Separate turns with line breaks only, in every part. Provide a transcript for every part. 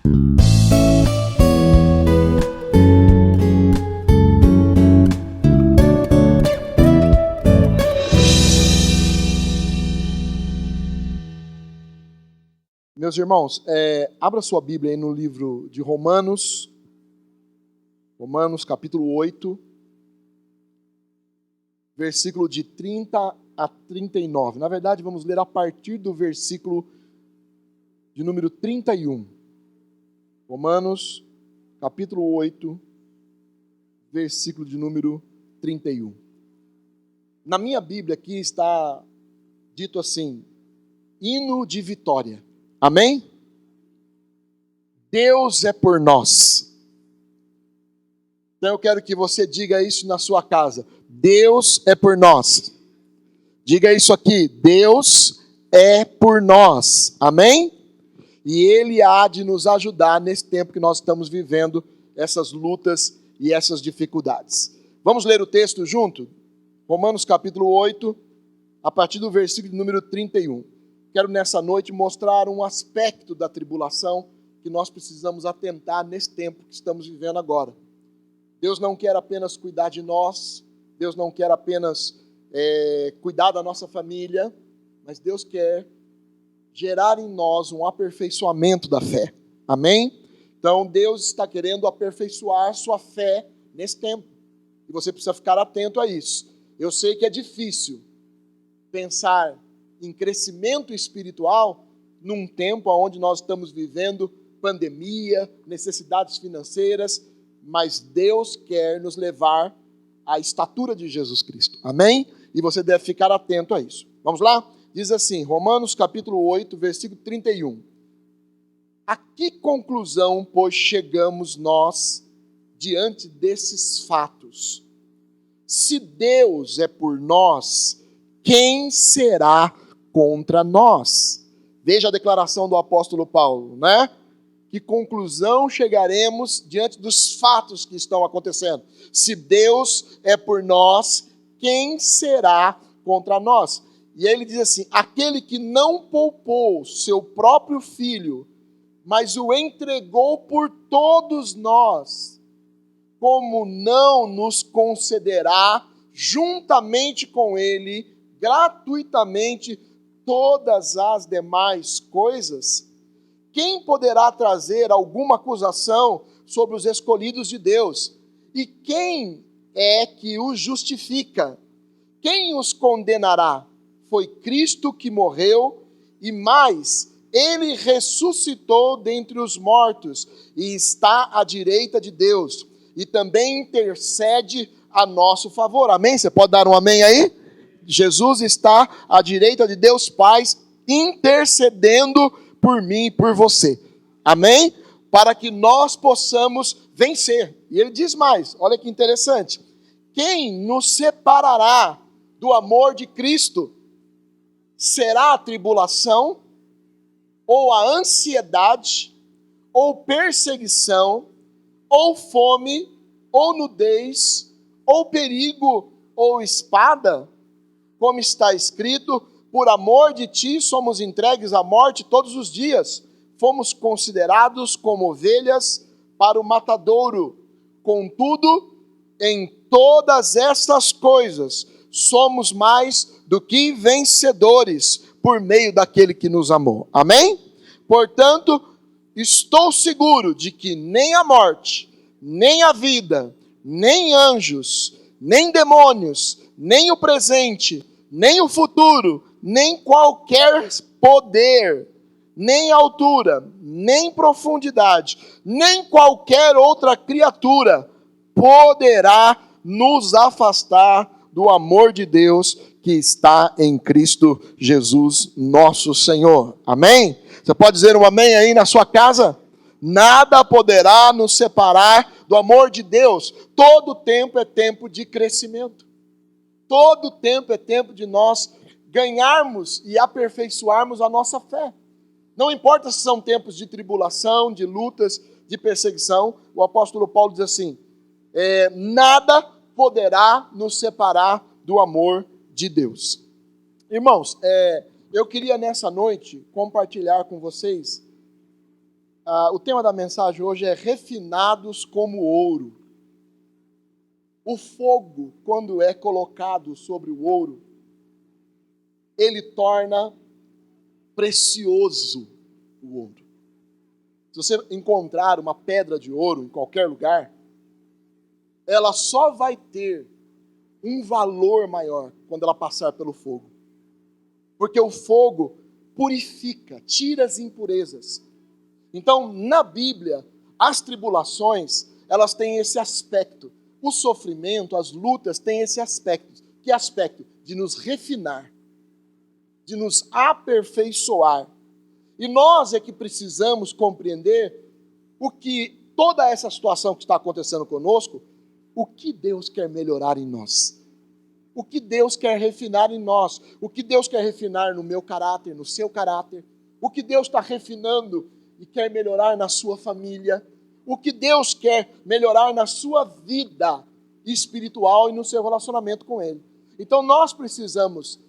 Meus irmãos, abra sua Bíblia aí no livro de Romanos capítulo 8, versículo de 30 a 39. Na verdade, vamos ler a partir do versículo de número 31. Romanos capítulo 8, versículo de número 31. Na minha Bíblia aqui está dito assim: hino de vitória. Amém? Deus é por nós. Então eu quero que você diga isso na sua casa. Deus é por nós. Diga isso aqui. Deus é por nós. Amém? E Ele há de nos ajudar nesse tempo que nós estamos vivendo, essas lutas e essas dificuldades. Vamos ler o texto junto? Romanos capítulo 8, a partir do versículo número 31. Quero nessa noite mostrar um aspecto da tribulação que nós precisamos atentar nesse tempo que estamos vivendo agora. Deus não quer apenas cuidar de nós, Deus não quer apenas cuidar da nossa família, mas Deus quer gerar em nós um aperfeiçoamento da fé. Amém? Então Deus está querendo aperfeiçoar sua fé nesse tempo. E você precisa ficar atento a isso. Eu sei que é difícil pensar em crescimento espiritual num tempo onde nós estamos vivendo pandemia, necessidades financeiras, mas Deus quer nos levar à estatura de Jesus Cristo. Amém? E você deve ficar atento a isso. Vamos lá? Diz assim, Romanos capítulo 8, versículo 31. A que conclusão, pois, chegamos nós diante desses fatos? Se Deus é por nós, quem será contra nós? Veja a declaração do apóstolo Paulo, né? Que conclusão chegaremos diante dos fatos que estão acontecendo? Se Deus é por nós, quem será contra nós? E ele diz assim, aquele que não poupou seu próprio filho, mas o entregou por todos nós, como não nos concederá juntamente com ele, gratuitamente, todas as demais coisas? Quem poderá trazer alguma acusação sobre os escolhidos de Deus? E quem é que os justifica? Quem os condenará? Foi Cristo que morreu, e mais, Ele ressuscitou dentre os mortos, e está à direita de Deus, e também intercede a nosso favor. Amém? Você pode dar um amém aí? Jesus está à direita de Deus Pai, intercedendo por mim e por você. Amém? Para que nós possamos vencer. E ele diz mais, olha que interessante. Quem nos separará do amor de Cristo? Será a tribulação, ou a ansiedade, ou perseguição, ou fome, ou nudez, ou perigo, ou espada? Como está escrito, por amor de ti somos entregues à morte todos os dias. Fomos considerados como ovelhas para o matadouro. Contudo, em todas estas coisas, somos mais do que vencedores por meio daquele que nos amou. Amém? Portanto, estou seguro de que nem a morte, nem a vida, nem anjos, nem demônios, nem o presente, nem o futuro, nem qualquer poder, nem altura, nem profundidade, nem qualquer outra criatura poderá nos afastar do amor de Deus que está em Cristo Jesus, nosso Senhor. Amém? Você pode dizer um amém aí na sua casa? Nada poderá nos separar do amor de Deus. Todo tempo é tempo de crescimento. Todo tempo é tempo de nós ganharmos e aperfeiçoarmos a nossa fé. Não importa se são tempos de tribulação, de lutas, de perseguição, o apóstolo Paulo diz assim, nada poderá nos separar do amor de Deus. Irmãos, eu queria nessa noite compartilhar com vocês O tema da mensagem hoje é refinados como ouro. O fogo, quando é colocado sobre o ouro, ele torna precioso o ouro. Se você encontrar uma pedra de ouro em qualquer lugar, ela só vai ter um valor maior quando ela passar pelo fogo. Porque o fogo purifica, tira as impurezas. Então, na Bíblia, as tribulações, elas têm esse aspecto. O sofrimento, as lutas têm esse aspecto. Que aspecto? De nos refinar, de nos aperfeiçoar. E nós é que precisamos compreender o que toda essa situação que está acontecendo conosco, o que Deus quer melhorar em nós. O que Deus quer refinar em nós. O que Deus quer refinar no meu caráter, no seu caráter. O que Deus está refinando e quer melhorar na sua família. O que Deus quer melhorar na sua vida espiritual e no seu relacionamento com Ele. Então nós precisamos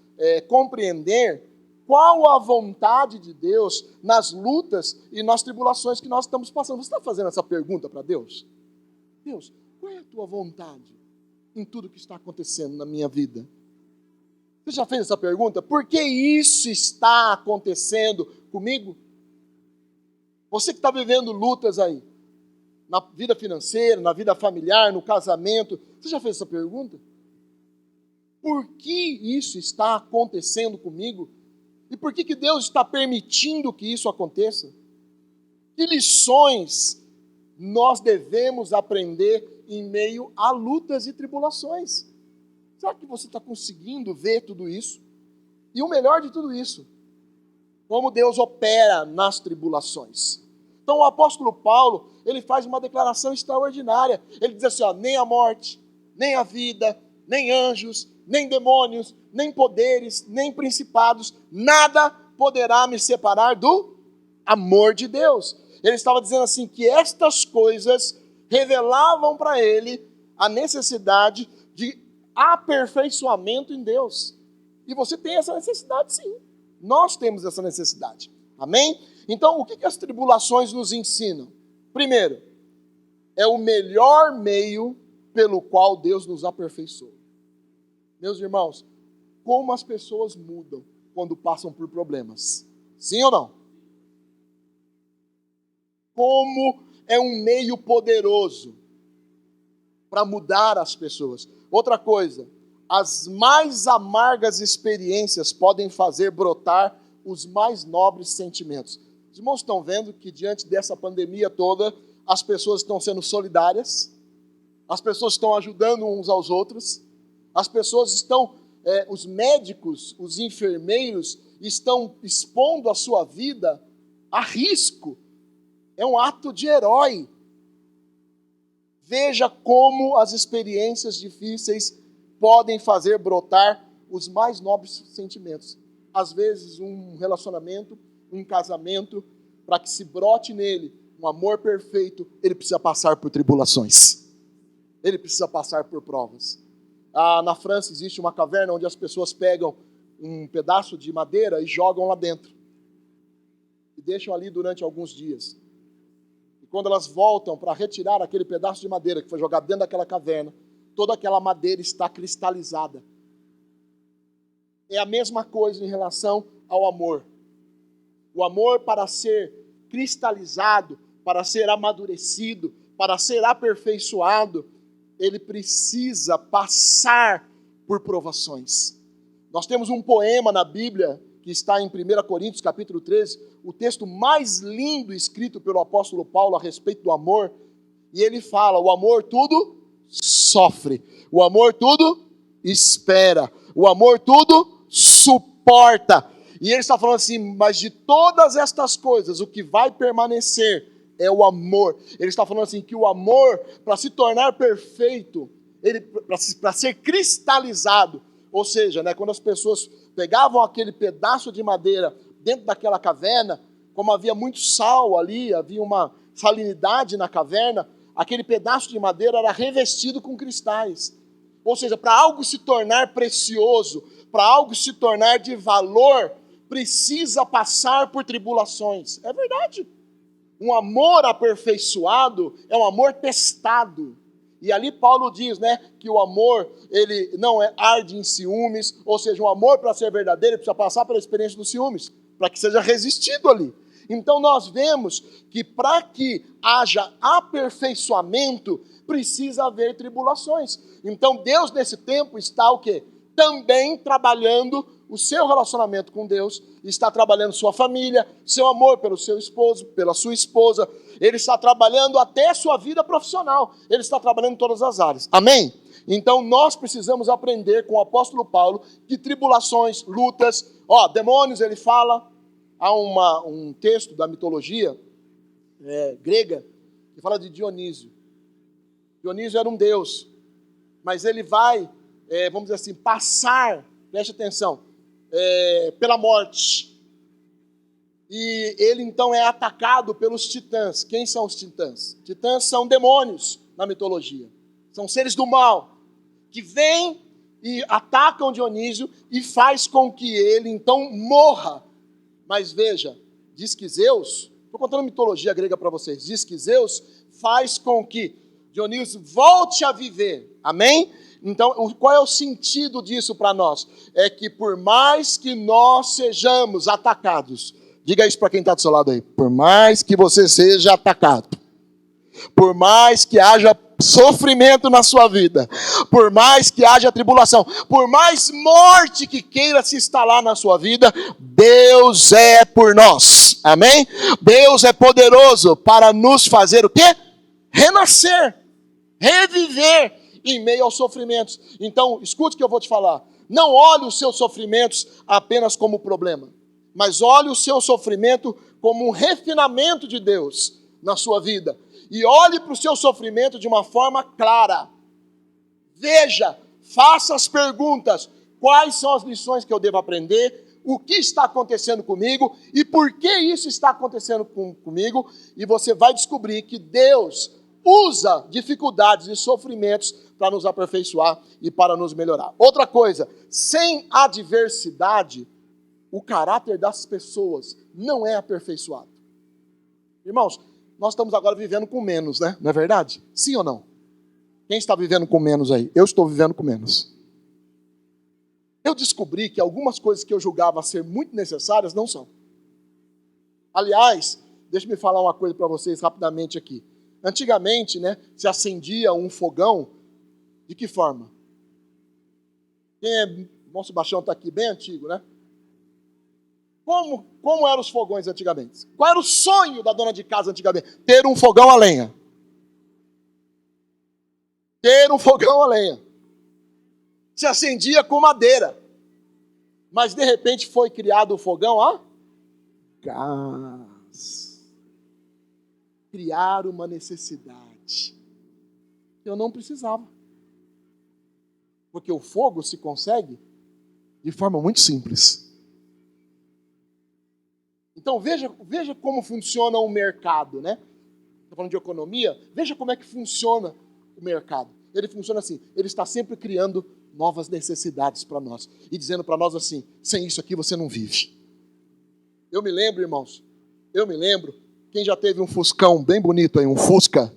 compreender qual a vontade de Deus nas lutas e nas tribulações que nós estamos passando. Você está fazendo essa pergunta para Deus? Deus, qual é a tua vontade em tudo que está acontecendo na minha vida? Você já fez essa pergunta? Por que isso está acontecendo comigo? Você que está vivendo lutas aí, na vida financeira, na vida familiar, no casamento, você já fez essa pergunta? Por que isso está acontecendo comigo? E por que Deus está permitindo que isso aconteça? Que lições nós devemos aprender em meio a lutas e tribulações? Será que você está conseguindo ver tudo isso? E o melhor de tudo isso, como Deus opera nas tribulações. Então o apóstolo Paulo, ele faz uma declaração extraordinária. Ele diz assim, nem a morte, nem a vida, nem anjos, nem demônios, nem poderes, nem principados, nada poderá me separar do amor de Deus. Ele estava dizendo assim, que estas coisas revelavam para ele a necessidade de aperfeiçoamento em Deus. E você tem essa necessidade, sim. Nós temos essa necessidade. Amém? Então, o que as tribulações nos ensinam? Primeiro, é o melhor meio pelo qual Deus nos aperfeiçoa. Meus irmãos, como as pessoas mudam quando passam por problemas? Sim ou não? Como é um meio poderoso para mudar as pessoas. Outra coisa, as mais amargas experiências podem fazer brotar os mais nobres sentimentos. Os irmãos estão vendo que diante dessa pandemia toda, as pessoas estão sendo solidárias, as pessoas estão ajudando uns aos outros, as pessoas estão, os médicos, os enfermeiros estão expondo a sua vida a risco. É um ato de herói. Veja como as experiências difíceis podem fazer brotar os mais nobres sentimentos. Às vezes um relacionamento, um casamento, para que se brote nele um amor perfeito, ele precisa passar por tribulações. Ele precisa passar por provas. Na França existe uma caverna onde as pessoas pegam um pedaço de madeira e jogam lá dentro. E deixam ali durante alguns dias. E quando elas voltam para retirar aquele pedaço de madeira que foi jogado dentro daquela caverna, toda aquela madeira está cristalizada. É a mesma coisa em relação ao amor. O amor, para ser cristalizado, para ser amadurecido, para ser aperfeiçoado, ele precisa passar por provações. Nós temos um poema na Bíblia, que está em 1 Coríntios, capítulo 13, o texto mais lindo escrito pelo apóstolo Paulo a respeito do amor, e ele fala, o amor tudo sofre, o amor tudo espera, o amor tudo suporta. E ele está falando assim, mas de todas estas coisas, o que vai permanecer é o amor. Ele está falando assim, que o amor, para se tornar perfeito, para ser cristalizado, ou seja, quando as pessoas pegavam aquele pedaço de madeira dentro daquela caverna, como havia muito sal ali, havia uma salinidade na caverna, aquele pedaço de madeira era revestido com cristais. Ou seja, para algo se tornar precioso, para algo se tornar de valor, precisa passar por tribulações. É verdade. Um amor aperfeiçoado é um amor testado. E ali Paulo diz, né, que o amor, ele não arde em ciúmes, ou seja, um amor para ser verdadeiro, ele precisa passar pela experiência dos ciúmes, para que seja resistido ali. Então nós vemos que para que haja aperfeiçoamento, precisa haver tribulações. Então Deus nesse tempo está o quê? Também trabalhando o seu relacionamento com Deus, está trabalhando sua família, seu amor pelo seu esposo, pela sua esposa, ele está trabalhando até sua vida profissional, ele está trabalhando em todas as áreas, amém? Então nós precisamos aprender com o apóstolo Paulo que tribulações, lutas, demônios, ele fala, há um texto da mitologia grega, que fala de Dionísio. Dionísio era um deus, mas ele vai, vamos dizer assim, passar, preste atenção, pela morte. E ele então é atacado pelos titãs. Quem são os titãs? Titãs são demônios na mitologia. São seres do mal, que vêm e atacam Dionísio e faz com que ele então morra. Mas veja, diz que Zeus, estou contando mitologia grega para vocês, diz que Zeus faz com que Dionísio volte a viver. Amém? Então, qual é o sentido disso para nós? É que por mais que nós sejamos atacados, diga isso para quem está do seu lado aí, por mais que você seja atacado, por mais que haja sofrimento na sua vida, por mais que haja tribulação, por mais morte que queira se instalar na sua vida, Deus é por nós, amém? Deus é poderoso para nos fazer o quê? Renascer, reviver em meio aos sofrimentos. Então, escute o que eu vou te falar. Não olhe os seus sofrimentos apenas como problema, mas olhe o seu sofrimento como um refinamento de Deus na sua vida. E olhe para o seu sofrimento de uma forma clara. Veja, faça as perguntas. Quais são as lições que eu devo aprender? O que está acontecendo comigo? E por que isso está acontecendo comigo? E você vai descobrir que Deus usa dificuldades e sofrimentos para nos aperfeiçoar e para nos melhorar. Outra coisa, sem adversidade, o caráter das pessoas não é aperfeiçoado. Irmãos, nós estamos agora vivendo com menos, né? Não é verdade? Sim ou não? Quem está vivendo com menos aí? Eu estou vivendo com menos. Eu descobri que algumas coisas que eu julgava ser muito necessárias não são. Aliás, deixa-me falar uma coisa para vocês rapidamente aqui. Antigamente, né, se acendia um fogão, de que forma? Irmão Sebastião está aqui, bem antigo, né? Como eram os fogões antigamente? Qual era o sonho da dona de casa antigamente? Ter um fogão a lenha. Ter um fogão a lenha. Se acendia com madeira. Mas de repente foi criado o fogão a gás. Criar uma necessidade. Eu não precisava. Porque o fogo se consegue de forma muito simples. Então veja como funciona o mercado, né? Estou falando de economia. Veja como é que funciona o mercado. Ele funciona assim, ele está sempre criando novas necessidades para nós. E dizendo para nós assim, sem isso aqui você não vive. Eu me lembro, irmãos, quem já teve um Fuscão bem bonito aí, um Fusca?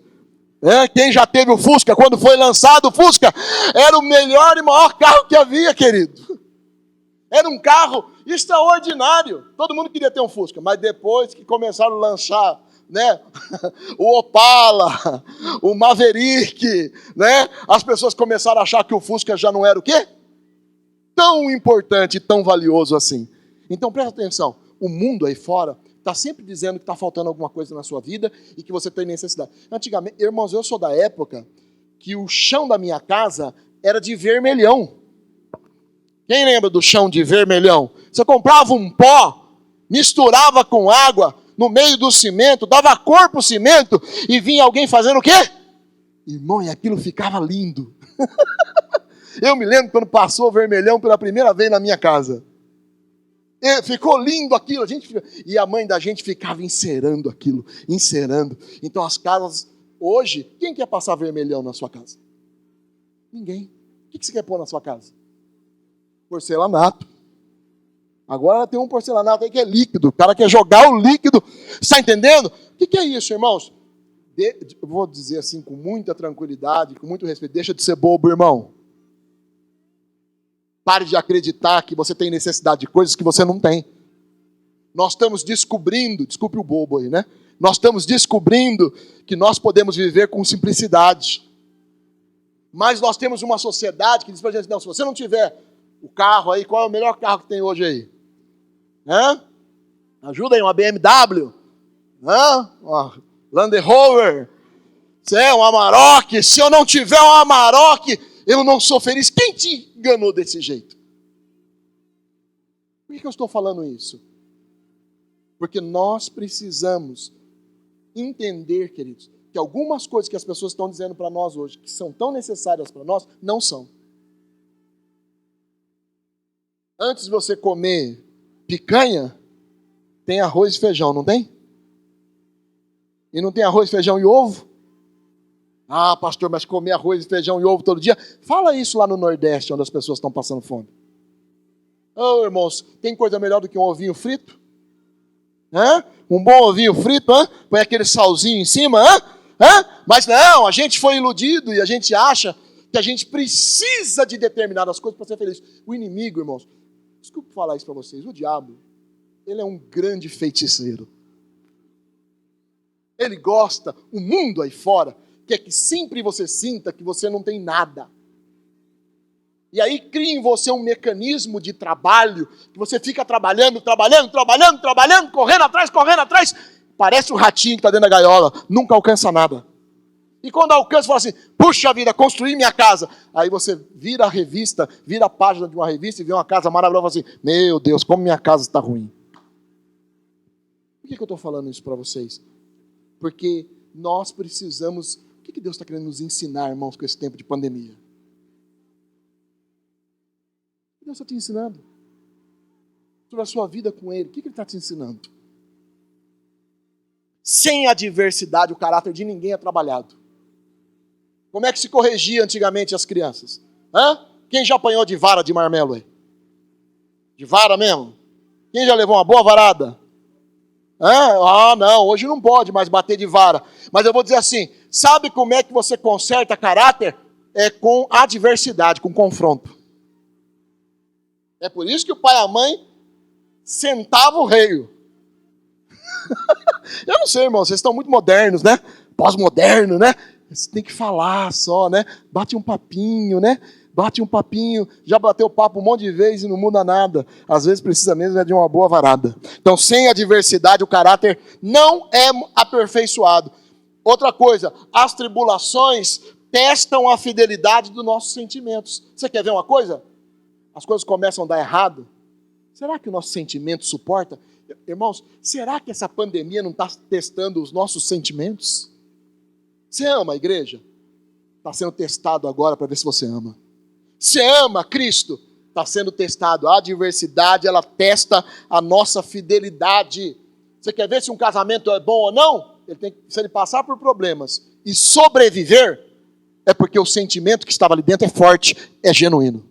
Quem já teve o Fusca? Quando foi lançado o Fusca, era o melhor e maior carro que havia, querido. Era um carro extraordinário. Todo mundo queria ter um Fusca, mas depois que começaram a lançar, né, o Opala, o Maverick, né, as pessoas começaram a achar que o Fusca já não era o quê? Tão importante, tão valioso assim. Então presta atenção, o mundo aí fora está sempre dizendo que está faltando alguma coisa na sua vida e que você tem necessidade. Antigamente, irmãos, eu sou da época que o chão da minha casa era de vermelhão. Quem lembra do chão de vermelhão? Você comprava um pó, misturava com água no meio do cimento, dava cor para o cimento e vinha alguém fazendo o quê? Irmão, e aquilo ficava lindo. Eu me lembro quando passou o vermelhão pela primeira vez na minha casa. Ficou lindo aquilo, e a mãe da gente ficava encerando aquilo, encerando. Então as casas, hoje, quem quer passar vermelhão na sua casa? Ninguém. O que você quer pôr na sua casa? Porcelanato. Agora tem um porcelanato aí que é líquido, o cara quer jogar o líquido, está entendendo? O que é isso, irmãos? Eu vou dizer assim com muita tranquilidade, com muito respeito, deixa de ser bobo, irmão. Pare de acreditar que você tem necessidade de coisas que você não tem. Nós estamos descobrindo, desculpe o bobo aí, né? Nós estamos descobrindo que nós podemos viver com simplicidade. Mas nós temos uma sociedade que diz pra gente, não, se você não tiver o carro aí, qual é o melhor carro que tem hoje aí? Hã? Ajuda aí, uma BMW? Hã? Uma Land Rover? Um Amarok? Se eu não tiver um Amarok, eu não sou feliz. Quem te enganou desse jeito? Por que eu estou falando isso? Porque nós precisamos entender, queridos, que algumas coisas que as pessoas estão dizendo para nós hoje, que são tão necessárias para nós, não são. Antes de você comer picanha, tem arroz e feijão, não tem? E não tem arroz, feijão e ovo? Ah, pastor, mas comer arroz, feijão e ovo todo dia? Fala isso lá no Nordeste, onde as pessoas estão passando fome. Oh, irmãos, tem coisa melhor do que um ovinho frito? Hã? Um bom ovinho frito, hã? Põe aquele salzinho em cima, hã? Hã? Mas não, a gente foi iludido e a gente acha que a gente precisa de determinadas coisas para ser feliz. O inimigo, irmãos, desculpe falar isso para vocês, o diabo, ele é um grande feiticeiro. Ele gosta, o mundo aí fora, quer que sempre você sinta que você não tem nada. E aí cria em você um mecanismo de trabalho, que você fica trabalhando, correndo atrás, parece um ratinho que está dentro da gaiola, nunca alcança nada. E quando alcança, fala assim, puxa vida, construir minha casa. Aí você vira a revista, vira a página de uma revista e vê uma casa maravilhosa e fala assim, meu Deus, como minha casa está ruim. Por que eu estou falando isso para vocês? Porque nós precisamos... O que Deus está querendo nos ensinar, irmãos, com esse tempo de pandemia? O que Deus está te ensinando? Sobre a sua vida com Ele. O que Ele está te ensinando? Sem adversidade, o caráter de ninguém é trabalhado. Como é que se corrigia antigamente as crianças? Hã? Quem já apanhou de vara de marmelo aí? De vara mesmo? Quem já levou uma boa varada? Ah, não, hoje não pode mais bater de vara. Mas eu vou dizer assim, sabe como é que você conserta caráter? É com adversidade, com confronto. É por isso que o pai e a mãe sentavam o rei. Eu não sei, irmão, vocês estão muito modernos, né? Pós-moderno, né? Você tem que falar só, né? Bate um papinho, né? Bate um papinho, já bateu papo um monte de vezes e não muda nada. Às vezes precisa mesmo de uma boa varada. Então, sem adversidade, o caráter não é aperfeiçoado. Outra coisa, as tribulações testam a fidelidade dos nossos sentimentos. Você quer ver uma coisa? As coisas começam a dar errado. Será que o nosso sentimento suporta? Irmãos, será que essa pandemia não está testando os nossos sentimentos? Você ama a igreja? Está sendo testado agora para ver se você ama. Você ama Cristo? Está sendo testado. A adversidade, ela testa a nossa fidelidade. Você quer ver se um casamento é bom ou não? Se ele passar por problemas e sobreviver, é porque o sentimento que estava ali dentro é forte, é genuíno.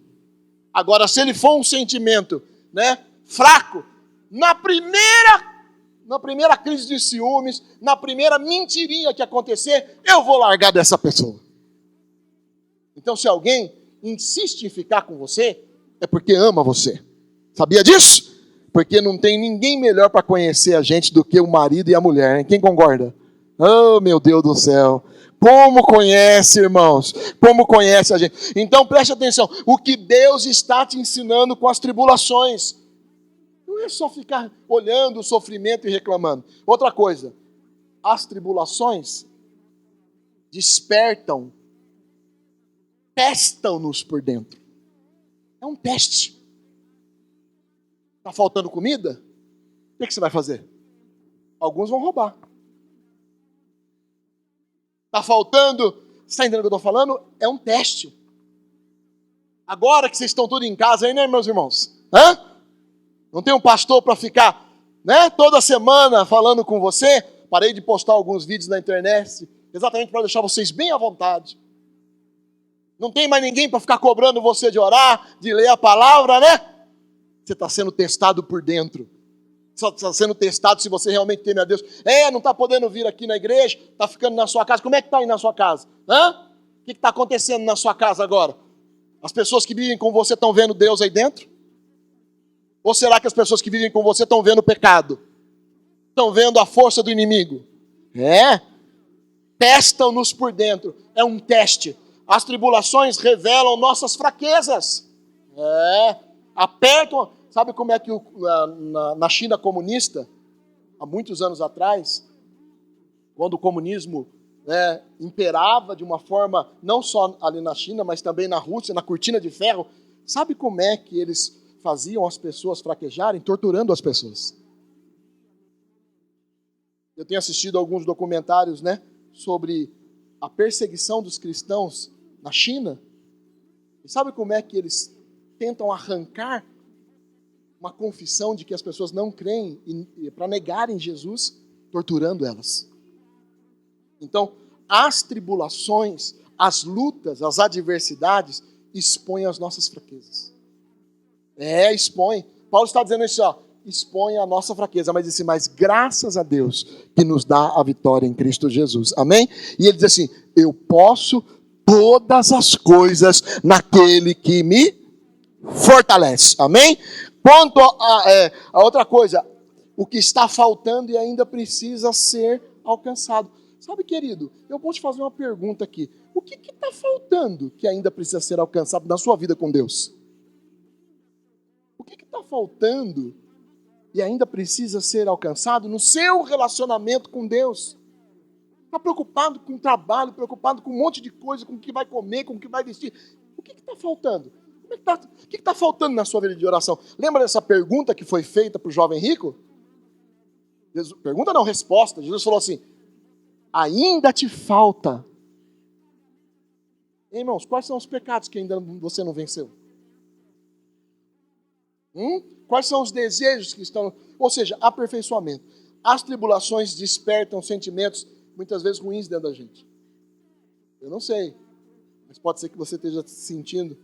Agora, se ele for um sentimento, né, fraco, na primeira crise de ciúmes, na primeira mentirinha que acontecer, eu vou largar dessa pessoa. Então, se alguém insiste em ficar com você, é porque ama você. Sabia disso? Porque não tem ninguém melhor para conhecer a gente do que o marido e a mulher, hein? Quem concorda? Oh, meu Deus do céu. Como conhece, irmãos? Como conhece a gente? Então, preste atenção. O que Deus está te ensinando com as tribulações. Não é só ficar olhando o sofrimento e reclamando. Outra coisa. As tribulações despertam, testam-nos por dentro. É um teste. Está faltando comida? O que você vai fazer? Alguns vão roubar. Está faltando... Você está entendendo o que eu estou falando? É um teste. Agora que vocês estão todos em casa aí, né, meus irmãos? Hã? Não tem um pastor para ficar, né, toda semana falando com você? Parei de postar alguns vídeos na internet, exatamente para deixar vocês bem à vontade. Não tem mais ninguém para ficar cobrando você de orar, de ler a palavra, né? Você está sendo testado por dentro. Só está sendo testado se você realmente teme a Deus. Não está podendo vir aqui na igreja, está ficando na sua casa. Como é que está aí na sua casa? O que está acontecendo na sua casa agora? As pessoas que vivem com você estão vendo Deus aí dentro? Ou será que as pessoas que vivem com você estão vendo o pecado? Estão vendo a força do inimigo? Testam-nos por dentro. É um teste. As tribulações revelam nossas fraquezas. Apertam. Sabe como é que na China comunista, há muitos anos atrás, quando o comunismo imperava de uma forma, não só ali na China, mas também na Rússia, na cortina de ferro, sabe como é que eles faziam as pessoas fraquejarem? Torturando as pessoas. Eu tenho assistido alguns documentários, sobre a perseguição dos cristãos na China. E sabe como é que eles tentam arrancar uma confissão de que as pessoas não creem para negarem Jesus, torturando elas? Então, as tribulações, as lutas, as adversidades expõem as nossas fraquezas. Expõe. Paulo está dizendo isso, expõe a nossa fraqueza, mas disse, mas graças a Deus que nos dá a vitória em Cristo Jesus. Amém? E ele diz assim, eu posso todas as coisas naquele que me fortalece. Amém? Quanto a outra coisa, o que está faltando e ainda precisa ser alcançado. Sabe, querido, eu vou te fazer uma pergunta aqui. O que está faltando que ainda precisa ser alcançado na sua vida com Deus? O que está faltando e ainda precisa ser alcançado no seu relacionamento com Deus? Está preocupado com o trabalho, preocupado com um monte de coisa, com o que vai comer, com o que vai vestir. O que está faltando? O que está faltando na sua vida de oração? Lembra dessa pergunta que foi feita para o jovem rico? Pergunta não, resposta. Jesus falou assim, ainda te falta. Irmãos, quais são os pecados que ainda você não venceu? Quais são os desejos que estão... Ou seja, aperfeiçoamento. As tribulações despertam sentimentos, muitas vezes ruins dentro da gente. Eu não sei, mas pode ser que você esteja sentindo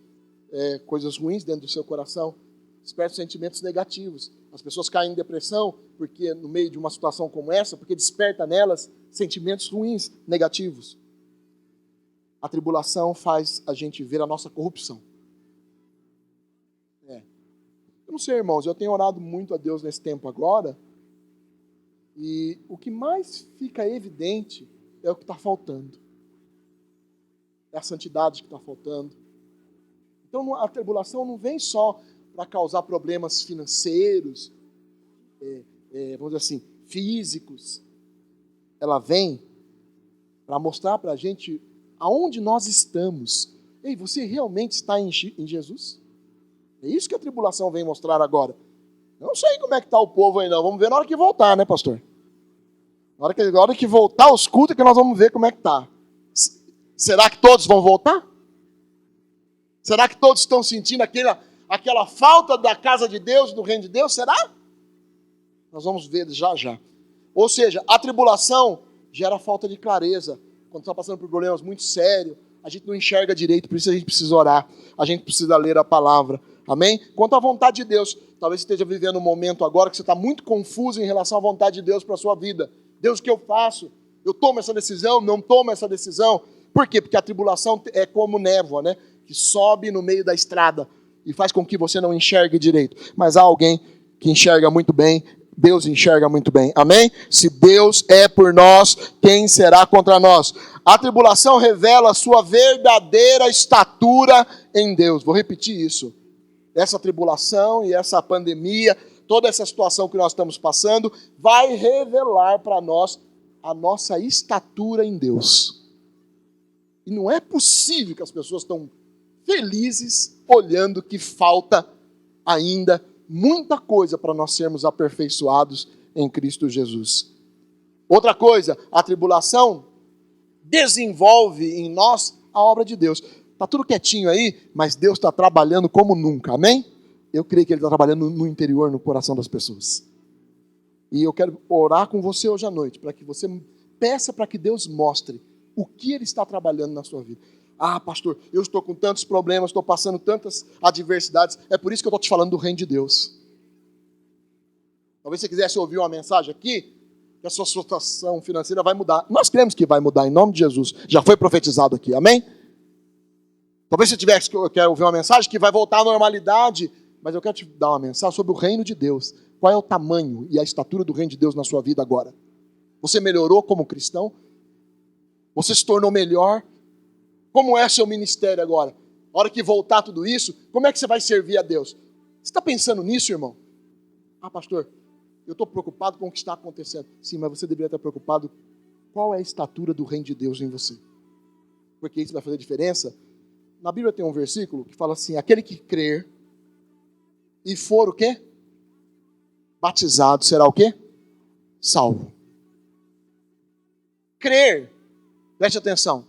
coisas ruins dentro do seu coração. Despertam sentimentos negativos. As pessoas caem em depressão porque no meio de uma situação como essa, porque desperta nelas sentimentos ruins, negativos. A tribulação faz a gente ver a nossa corrupção. Eu não sei, irmãos, eu tenho orado muito a Deus nesse tempo agora, e o que mais fica evidente é o que está faltando. É a santidade que está faltando. Então a tribulação não vem só para causar problemas financeiros, vamos dizer assim, físicos. Ela vem para mostrar para a gente aonde nós estamos. Ei, você realmente está em Jesus? É isso que a tribulação vem mostrar agora. Eu não sei como é que está o povo aí não. Vamos ver na hora que voltar, né, pastor? Na hora que voltar os cultos é que nós vamos ver como é que está. Será que todos vão voltar? Será que todos estão sentindo aquela falta da casa de Deus, do reino de Deus? Será? Nós vamos ver já já. Ou seja, a tribulação gera falta de clareza. Quando está passando por problemas muito sérios, a gente não enxerga direito, por isso a gente precisa orar. A gente precisa ler a palavra. Amém? Quanto à vontade de Deus, talvez você esteja vivendo um momento agora que você está muito confuso em relação à vontade de Deus para a sua vida. Deus, o que eu faço? Eu tomo essa decisão? Não tomo essa decisão? Por quê? Porque a tribulação é como névoa, né? Que sobe no meio da estrada e faz com que você não enxergue direito. Mas há alguém que enxerga muito bem. Deus enxerga muito bem. Amém? Se Deus é por nós, quem será contra nós? A tribulação revela a sua verdadeira estatura em Deus. Vou repetir isso. Essa tribulação e essa pandemia, toda essa situação que nós estamos passando, vai revelar para nós a nossa estatura em Deus. E não é possível que as pessoas estão felizes olhando que falta ainda muita coisa para nós sermos aperfeiçoados em Cristo Jesus. Outra coisa, a tribulação desenvolve em nós a obra de Deus. Está tudo quietinho aí, mas Deus está trabalhando como nunca, amém? Eu creio que Ele está trabalhando no interior, no coração das pessoas. E eu quero orar com você hoje à noite, para que você peça para que Deus mostre o que Ele está trabalhando na sua vida. Ah, pastor, eu estou com tantos problemas, estou passando tantas adversidades. É por isso que eu estou te falando do reino de Deus. Talvez você quisesse ouvir uma mensagem aqui, que a sua situação financeira vai mudar. Nós cremos que vai mudar, em nome de Jesus. Já foi profetizado aqui, amém? Talvez você tivesse que quer ouvir uma mensagem que vai voltar à normalidade, mas eu quero te dar uma mensagem sobre o reino de Deus. Qual é o tamanho e a estatura do reino de Deus na sua vida agora? Você melhorou como cristão? Você se tornou melhor? Como é seu ministério agora? A hora que voltar tudo isso, como é que você vai servir a Deus? Você está pensando nisso, irmão? Ah, pastor, eu estou preocupado com o que está acontecendo. Sim, mas você deveria estar preocupado qual é a estatura do reino de Deus em você. Porque isso vai fazer diferença. Na Bíblia tem um versículo que fala assim, aquele que crer e for o quê? Batizado será o quê? Salvo. Crer, preste atenção,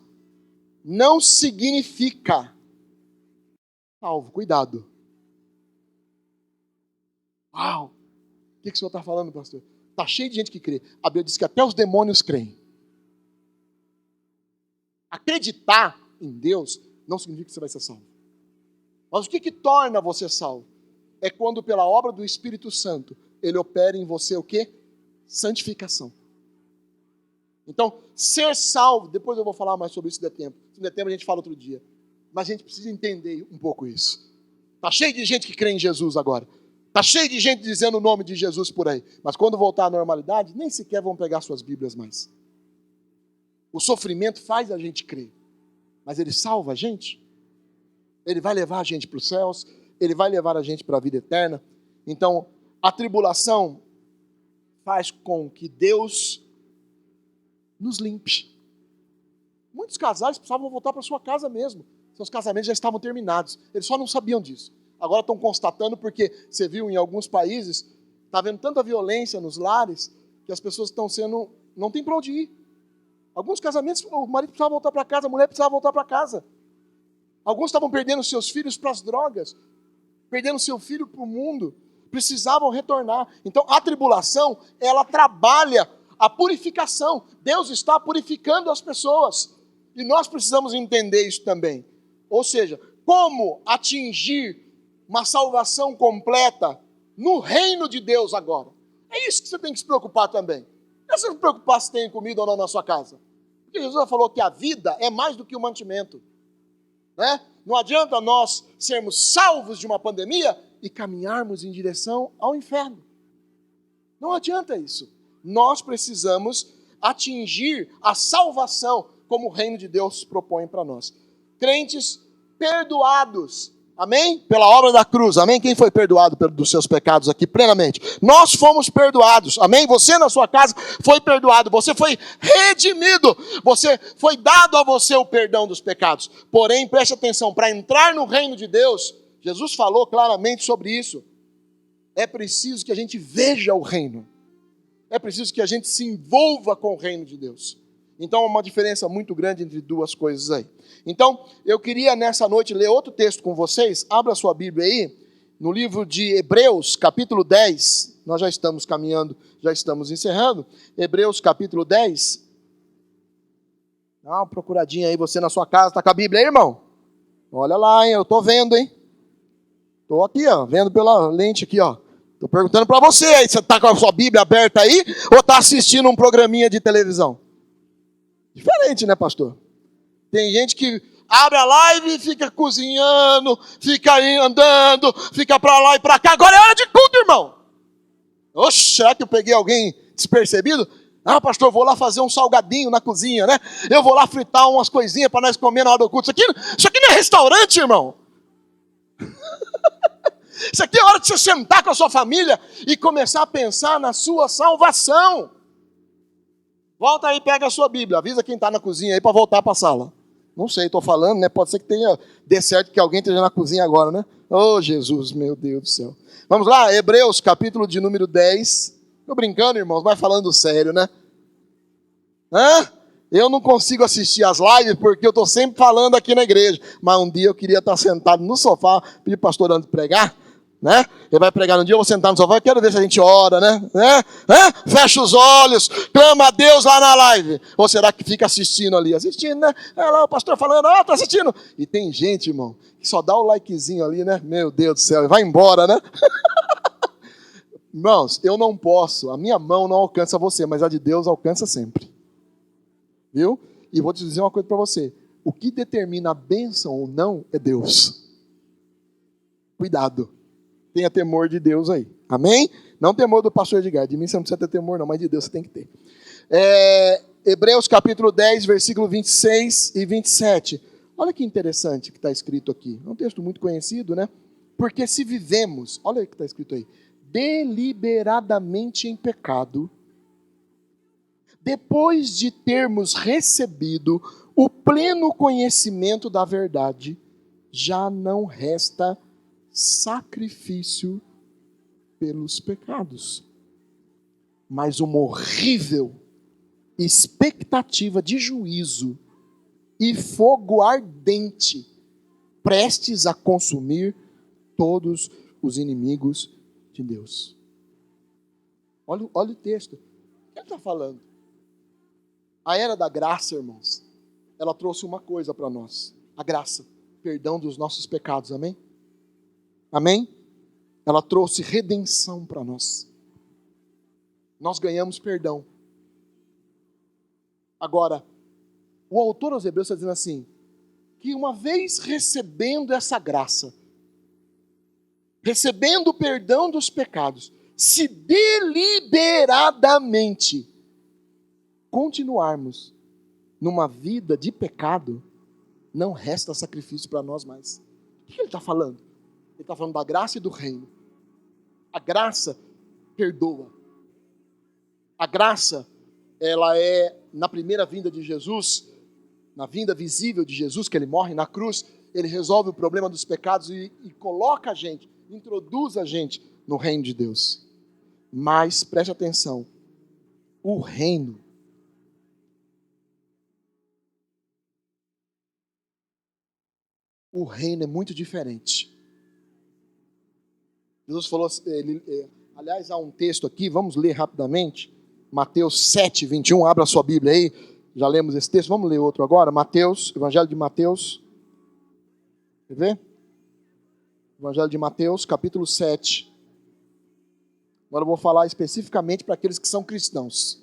não significa salvo. Cuidado. Uau! O que o senhor está falando, pastor? Está cheio de gente que crê. A Bíblia diz que até os demônios creem. Acreditar em Deus não significa que você vai ser salvo. Mas o que torna você salvo? É quando pela obra do Espírito Santo, ele opera em você o quê? Santificação. Então, ser salvo, depois eu vou falar mais sobre isso se der tempo. Se não der tempo a gente fala outro dia. Mas a gente precisa entender um pouco isso. Está cheio de gente que crê em Jesus agora. Está cheio de gente dizendo o nome de Jesus por aí. Mas quando voltar à normalidade, nem sequer vão pegar suas Bíblias mais. O sofrimento faz a gente crer. Mas ele salva a gente. Ele vai levar a gente para os céus. Ele vai levar a gente para a vida eterna. Então, a tribulação faz com que Deus nos limpe. Muitos casais precisavam voltar para sua casa mesmo. Seus casamentos já estavam terminados. Eles só não sabiam disso. Agora estão constatando porque você viu em alguns países, está havendo tanta violência nos lares, que as pessoas estão sendo, não tem para onde ir. Alguns casamentos, o marido precisava voltar para casa, a mulher precisava voltar para casa. Alguns estavam perdendo seus filhos para as drogas, perdendo seu filho para o mundo, precisavam retornar. Então a tribulação, ela trabalha a purificação. Deus está purificando as pessoas. E nós precisamos entender isso também. Ou seja, como atingir uma salvação completa no reino de Deus agora. É isso que você tem que se preocupar também. Não é se preocupar se tem comida ou não na sua casa. Porque Jesus já falou que a vida é mais do que o mantimento. Né? Não adianta nós sermos salvos de uma pandemia e caminharmos em direção ao inferno. Não adianta isso. Nós precisamos atingir a salvação como o reino de Deus propõe para nós. Crentes perdoados, amém? Pela obra da cruz, amém? Quem foi perdoado dos seus pecados aqui plenamente? Nós fomos perdoados, amém? Você na sua casa foi perdoado, você foi redimido, você foi dado a você o perdão dos pecados. Porém, preste atenção, para entrar no reino de Deus, Jesus falou claramente sobre isso. É preciso que a gente veja o reino. É preciso que a gente se envolva com o reino de Deus. Então, há uma diferença muito grande entre duas coisas aí. Então, eu queria nessa noite ler outro texto com vocês. Abra sua Bíblia aí, no livro de Hebreus, capítulo 10. Nós já estamos caminhando, já estamos encerrando. Hebreus, capítulo 10. Dá uma procuradinha aí, você na sua casa. Está com a Bíblia aí, irmão? Olha lá, hein? Eu estou vendo, hein? Estou aqui, ó, vendo pela lente aqui, ó. Estou perguntando para você aí, você está com a sua Bíblia aberta aí ou está assistindo um programinha de televisão? Diferente, né, pastor? Tem gente que abre a live e fica cozinhando, fica aí andando, fica para lá e para cá. Agora é hora de culto, irmão. Oxe, será que eu peguei alguém despercebido? Ah, pastor, eu vou lá fazer um salgadinho na cozinha, né? Eu vou lá fritar umas coisinhas para nós comer na hora do culto. Isso aqui não é restaurante, irmão. Isso aqui é hora de você sentar com a sua família e começar a pensar na sua salvação. Volta aí, pega a sua Bíblia. Avisa quem está na cozinha aí para voltar para a sala. Não sei, estou falando, né? Pode ser que dê certo que alguém esteja na cozinha agora, né? Oh, Jesus, meu Deus do céu. Vamos lá, Hebreus, capítulo de número 10. Estou brincando, irmãos, mas falando sério, né? Eu não consigo assistir as lives porque eu estou sempre falando aqui na igreja. Mas um dia eu queria estar sentado no sofá, pedir para o pastor André pregar. Né? Ele vai pregar no dia, eu vou sentar no sofá, eu quero ver se a gente ora, né? Fecha os olhos, clama a Deus lá na live. Ou será que fica assistindo ali? Assistindo, né? É lá o pastor falando, tô assistindo. E tem gente, irmão, que só dá o likezinho ali, né? Meu Deus do céu, e vai embora, né? Irmãos, eu não posso, a minha mão não alcança você, mas a de Deus alcança sempre. Viu? E vou te dizer uma coisa para você. O que determina a bênção ou não é Deus. Cuidado. Tenha temor de Deus aí. Amém? Não temor do pastor Edgar. De mim você não precisa ter temor não, mas de Deus você tem que ter. Hebreus capítulo 10, versículo 26 e 27. Olha que interessante que está escrito aqui. É um texto muito conhecido, né? Porque se vivemos, olha o que está escrito aí, deliberadamente em pecado, depois de termos recebido o pleno conhecimento da verdade, já não resta sacrifício pelos pecados, mas uma horrível expectativa de juízo e fogo ardente, prestes a consumir todos os inimigos de Deus. Olha o texto. O que ele está falando? A era da graça, irmãos, ela trouxe uma coisa para nós. A graça, perdão dos nossos pecados, amém? Amém? Ela trouxe redenção para nós. Nós ganhamos perdão. Agora, o autor aos Hebreus está dizendo assim, que uma vez recebendo essa graça, recebendo o perdão dos pecados, se deliberadamente continuarmos numa vida de pecado, não resta sacrifício para nós mais. O que ele está falando? Ele está falando da graça e do reino. A graça perdoa. A graça, ela é, na primeira vinda de Jesus, na vinda visível de Jesus, que ele morre na cruz, ele resolve o problema dos pecados e coloca a gente, introduz a gente no reino de Deus. Mas, preste atenção, o reino é muito diferente. Jesus falou, aliás, há um texto aqui, vamos ler rapidamente, Mateus 7, 21, abra a sua Bíblia aí, já lemos esse texto, vamos ler outro agora, Mateus, Evangelho de Mateus, quer ver? Evangelho de Mateus, capítulo 7. Agora eu vou falar especificamente para aqueles que são cristãos.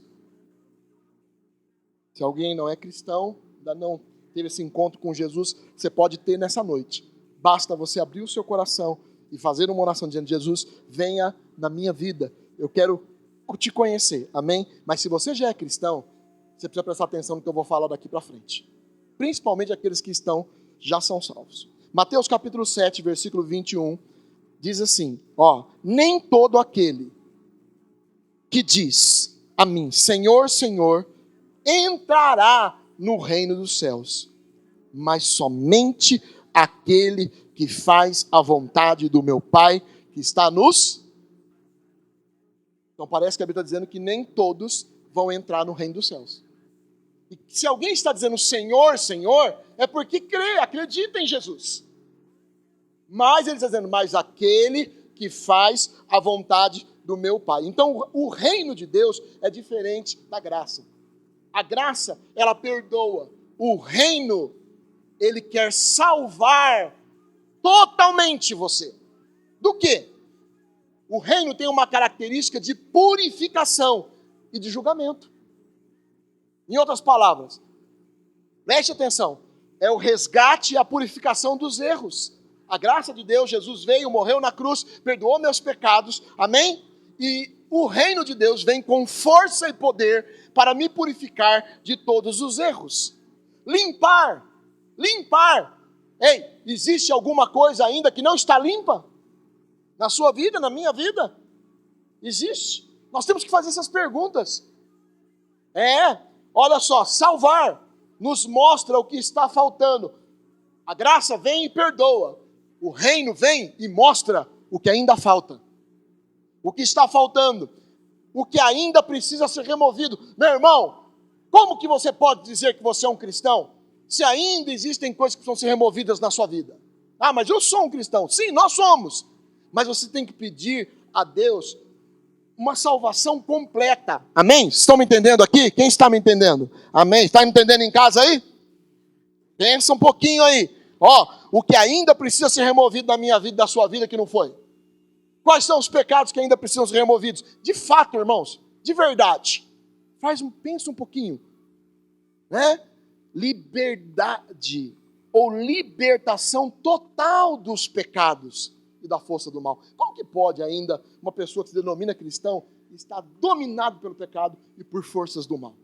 Se alguém não é cristão, ainda não teve esse encontro com Jesus, você pode ter nessa noite. Basta você abrir o seu coração e fazer uma oração dizendo, Jesus, venha na minha vida, eu quero te conhecer, amém? Mas se você já é cristão, você precisa prestar atenção no que eu vou falar daqui para frente. Principalmente aqueles que já são salvos. Mateus capítulo 7, versículo 21, diz assim, nem todo aquele que diz a mim, Senhor, Senhor, entrará no reino dos céus, mas somente aquele que faz a vontade do meu Pai que está nos... Então parece que a Bíblia está dizendo que nem todos vão entrar no reino dos céus. E se alguém está dizendo Senhor, Senhor, é porque crê, acredita em Jesus. Mas ele está dizendo, mas aquele que faz a vontade do meu Pai. Então o reino de Deus é diferente da graça. A graça, ela perdoa. O reino, ele quer salvar totalmente você. Do quê? O reino tem uma característica de purificação e de julgamento. Em outras palavras, preste atenção, é o resgate e a purificação dos erros. A graça de Deus, Jesus veio, morreu na cruz, perdoou meus pecados, amém? E o reino de Deus vem com força e poder para me purificar de todos os erros. Limpar. Ei, existe alguma coisa ainda que não está limpa? Na sua vida, na minha vida? Existe. Nós temos que fazer essas perguntas. Olha só, salvar nos mostra o que está faltando. A graça vem e perdoa. O reino vem e mostra o que ainda falta. O que está faltando. O que ainda precisa ser removido. Meu irmão, como que você pode dizer que você é um cristão se ainda existem coisas que precisam ser removidas na sua vida? Ah, mas eu sou um cristão. Sim, nós somos. Mas você tem que pedir a Deus uma salvação completa. Amém? Estão me entendendo aqui? Quem está me entendendo? Amém? Está me entendendo em casa aí? Pensa um pouquinho aí. O que ainda precisa ser removido da minha vida, da sua vida, que não foi. Quais são os pecados que ainda precisam ser removidos? De fato, irmãos, de verdade. Pensa um pouquinho, né? Liberdade ou libertação total dos pecados e da força do mal. Como que pode ainda uma pessoa que se denomina cristão estar dominado pelo pecado e por forças do mal?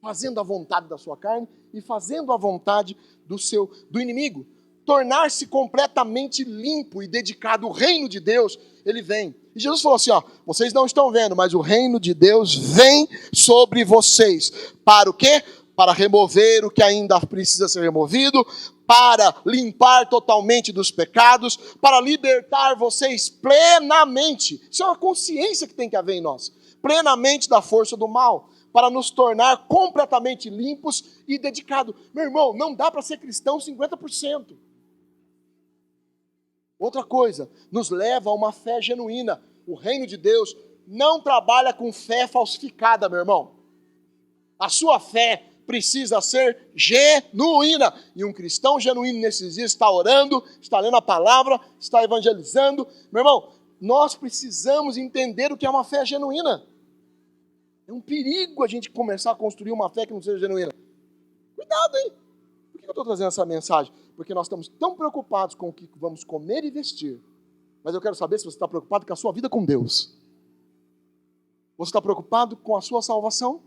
Fazendo a vontade da sua carne e fazendo a vontade do inimigo. Tornar-se completamente limpo e dedicado ao reino de Deus, ele vem. E Jesus falou assim, vocês não estão vendo, mas o reino de Deus vem sobre vocês. Para o quê? Para remover o que ainda precisa ser removido, para limpar totalmente dos pecados, para libertar vocês plenamente. Isso é uma consciência que tem que haver em nós. Plenamente da força do mal, para nos tornar completamente limpos e dedicados. Meu irmão, não dá para ser cristão 50%. Outra coisa, nos leva a uma fé genuína. O reino de Deus não trabalha com fé falsificada, meu irmão. A sua fé precisa ser genuína. E um cristão genuíno nesses dias está orando, está lendo a palavra, está evangelizando. Meu irmão, nós precisamos entender o que é uma fé genuína. É um perigo a gente começar a construir uma fé que não seja genuína. Cuidado, hein? Por que eu estou trazendo essa mensagem? Porque nós estamos tão preocupados com o que vamos comer e vestir. Mas eu quero saber se você está preocupado com a sua vida com Deus. Você está preocupado com a sua salvação?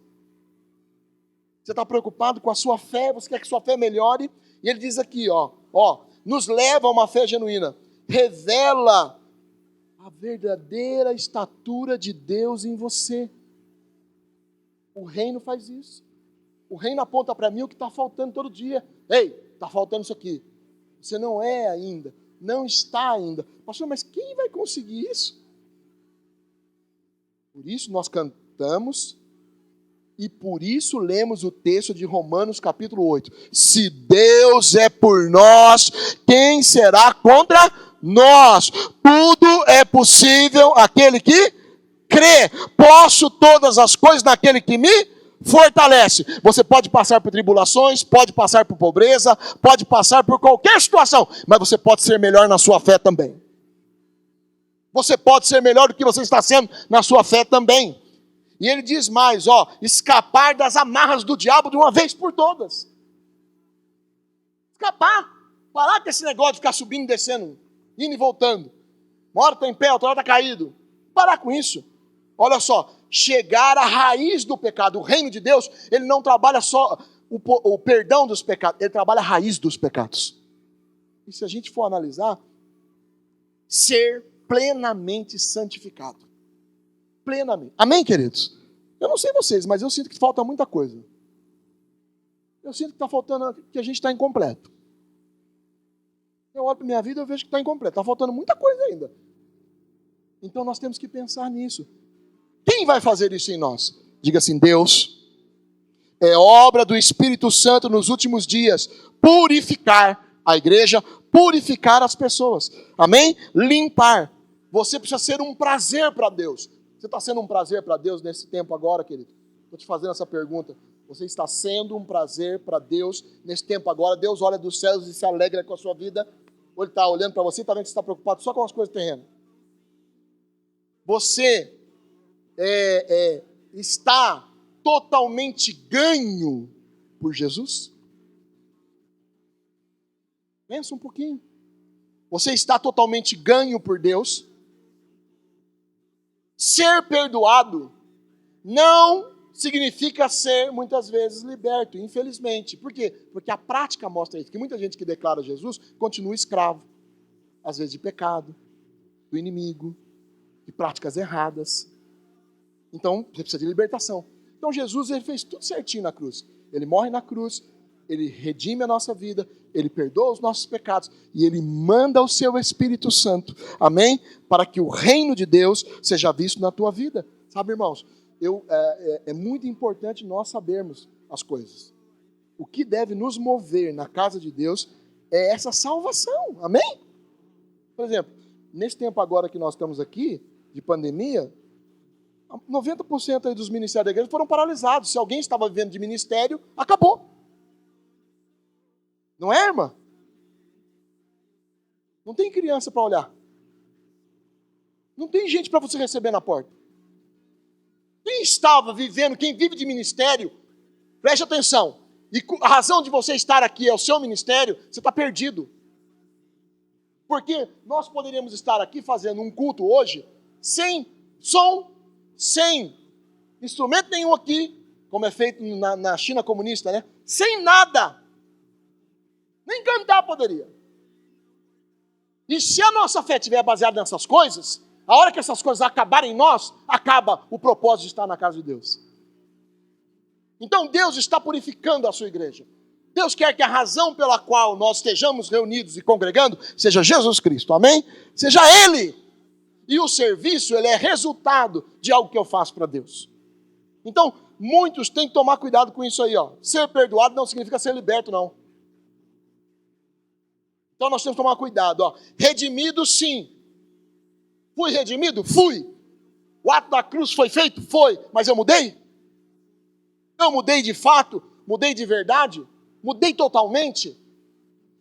Você está preocupado com a sua fé? Você quer que sua fé melhore? E ele diz aqui, nos leva a uma fé genuína. Revela a verdadeira estatura de Deus em você. O reino faz isso. O reino aponta para mim o que está faltando todo dia. Ei, está faltando isso aqui. Você não é ainda. Não está ainda. Pastor, mas quem vai conseguir isso? Por isso nós cantamos e por isso lemos o texto de Romanos capítulo 8. Se Deus é por nós, quem será contra nós? Tudo é possível àquele que crê. Posso todas as coisas naquele que me fortalece. Você pode passar por tribulações, pode passar por pobreza, pode passar por qualquer situação, mas você pode ser melhor na sua fé também. Você pode ser melhor do que você está sendo na sua fé também. E ele diz mais, escapar das amarras do diabo de uma vez por todas. Escapar. Parar com esse negócio de ficar subindo e descendo, indo e voltando. Uma hora está em pé, outra hora está caído. Parar com isso. Olha só, chegar à raiz do pecado. O reino de Deus, ele não trabalha só o perdão dos pecados, ele trabalha a raiz dos pecados. E se a gente for analisar, ser plenamente santificado. Plenamente. Amém, queridos? Eu não sei vocês, mas eu sinto que falta muita coisa. Eu sinto que está faltando, que a gente está incompleto. Eu olho para a minha vida e eu vejo que está incompleto. Está faltando muita coisa ainda. Então nós temos que pensar nisso. Quem vai fazer isso em nós? Diga assim, Deus, é obra do Espírito Santo nos últimos dias, purificar a igreja, purificar as pessoas. Amém? Limpar. Você precisa ser um prazer para Deus. Você está sendo um prazer para Deus nesse tempo agora, querido? Estou te fazendo essa pergunta. Você está sendo um prazer para Deus nesse tempo agora? Deus olha dos céus e se alegra com a sua vida? Ou Ele está olhando para você e está vendo que você está preocupado só com as coisas terrenas? Você está totalmente ganho por Jesus? Pensa um pouquinho. Você está totalmente ganho por Deus? Ser perdoado não significa ser, muitas vezes, liberto, infelizmente. Por quê? Porque a prática mostra isso, que muita gente que declara Jesus continua escravo, às vezes de pecado, do inimigo, de práticas erradas. Então, você precisa de libertação. Então, Jesus, ele fez tudo certinho na cruz. Ele morre na cruz, ele redime a nossa vida, ele perdoa os nossos pecados e ele manda o seu Espírito Santo, amém? Para que o reino de Deus seja visto na tua vida. Sabe, irmãos, é muito importante nós sabermos as coisas. O que deve nos mover na casa de Deus é essa salvação, amém? Por exemplo, nesse tempo agora que nós estamos aqui, de pandemia, 90% aí dos ministérios da igreja foram paralisados. Se alguém estava vivendo de ministério, acabou. Não é, irmã? Não tem criança para olhar. Não tem gente para você receber na porta. Quem estava vivendo, quem vive de ministério, preste atenção, e a razão de você estar aqui é o seu ministério, você está perdido. Porque nós poderíamos estar aqui fazendo um culto hoje, sem som, sem instrumento nenhum aqui, como é feito na China comunista, né? Sem nada. Nem cantar poderia. E se a nossa fé estiver baseada nessas coisas, a hora que essas coisas acabarem em nós, acaba o propósito de estar na casa de Deus. Então Deus está purificando a sua igreja. Deus quer que a razão pela qual nós estejamos reunidos e congregando seja Jesus Cristo, amém? Seja Ele. E o serviço, ele é resultado de algo que eu faço para Deus. Então, muitos têm que tomar cuidado com isso aí, ó. Ser perdoado não significa ser liberto, não. Então nós temos que tomar cuidado, ó. Redimido, sim. Fui redimido? Fui. O ato da cruz foi feito? Foi. Mas eu mudei? Eu mudei de fato? Mudei de verdade? Mudei totalmente?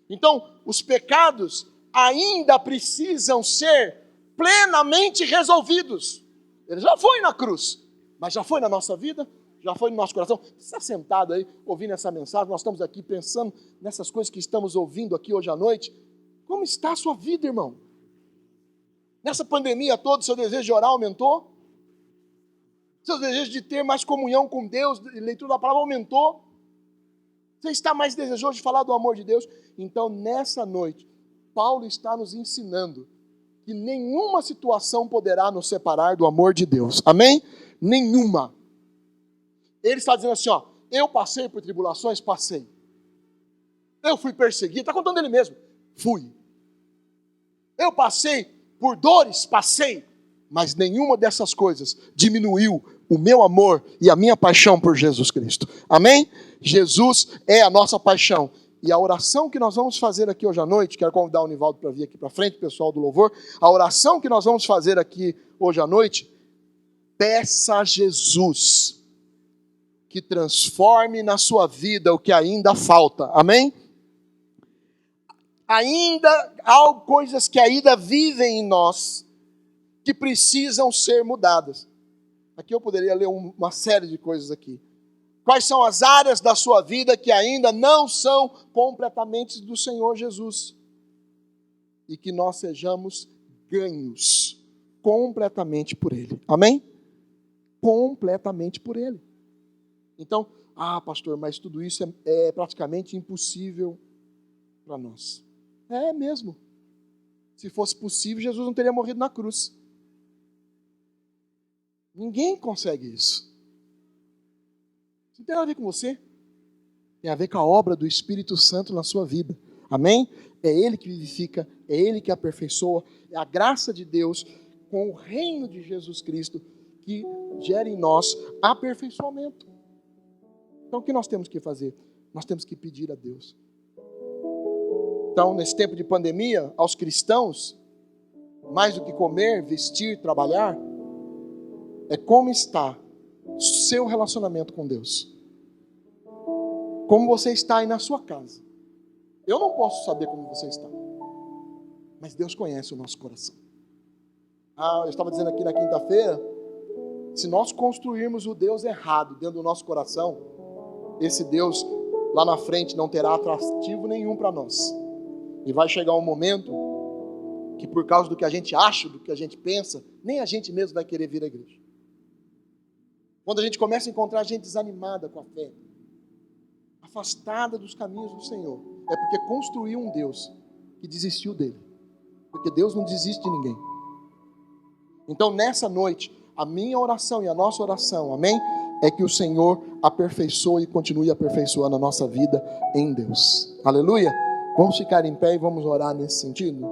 Então, os pecados ainda precisam ser plenamente resolvidos. Ele já foi na cruz, mas já foi na nossa vida? Já foi no nosso coração? Você está sentado aí, ouvindo essa mensagem, nós estamos aqui pensando nessas coisas que estamos ouvindo aqui hoje à noite. Como está a sua vida, irmão? Nessa pandemia toda, seu desejo de orar aumentou? Seu desejo de ter mais comunhão com Deus, leitura da palavra aumentou? Você está mais desejoso de falar do amor de Deus? Então, nessa noite, Paulo está nos ensinando que nenhuma situação poderá nos separar do amor de Deus. Amém? Nenhuma. Ele está dizendo assim, ó, eu passei por tribulações? Passei. Eu fui perseguido, está contando ele mesmo. Fui. Eu passei por dores? Passei. Mas nenhuma dessas coisas diminuiu o meu amor e a minha paixão por Jesus Cristo. Amém? Jesus é a nossa paixão. E a oração que nós vamos fazer aqui hoje à noite, quero convidar o Nivaldo para vir aqui para frente, pessoal do louvor. A oração que nós vamos fazer aqui hoje à noite, peça a Jesus que transforme na sua vida o que ainda falta. Amém? Ainda há coisas que ainda vivem em nós que precisam ser mudadas. Aqui eu poderia ler uma série de coisas aqui. Quais são as áreas da sua vida que ainda não são completamente do Senhor Jesus? E que nós sejamos ganhos completamente por Ele. Amém? Completamente por Ele. Então, pastor, mas tudo isso é praticamente impossível para nós. É mesmo. Se fosse possível, Jesus não teria morrido na cruz. Ninguém consegue isso. Isso não tem nada a ver com você. Tem a ver com a obra do Espírito Santo na sua vida. Amém? É Ele que vivifica, é Ele que aperfeiçoa. É a graça de Deus com o reino de Jesus Cristo que gera em nós aperfeiçoamento. Então o que nós temos que fazer? Nós temos que pedir a Deus. Então, nesse tempo de pandemia, aos cristãos, mais do que comer, vestir, trabalhar, é como está o seu relacionamento com Deus. Como você está aí na sua casa. Eu não posso saber como você está. Mas Deus conhece o nosso coração. Eu estava dizendo aqui na quinta-feira, se nós construirmos o Deus errado dentro do nosso coração, esse Deus lá na frente não terá atrativo nenhum para nós. E vai chegar um momento que por causa do que a gente acha, do que a gente pensa, nem a gente mesmo vai querer vir à igreja. Quando a gente começa a encontrar gente desanimada com a fé, afastada dos caminhos do Senhor, é porque construiu um Deus que desistiu dele. Porque Deus não desiste de ninguém. Então nessa noite, a minha oração e a nossa oração, amém? É que o Senhor aperfeiçoe e continue aperfeiçoando a nossa vida em Deus. Aleluia! Vamos ficar em pé e vamos orar nesse sentido?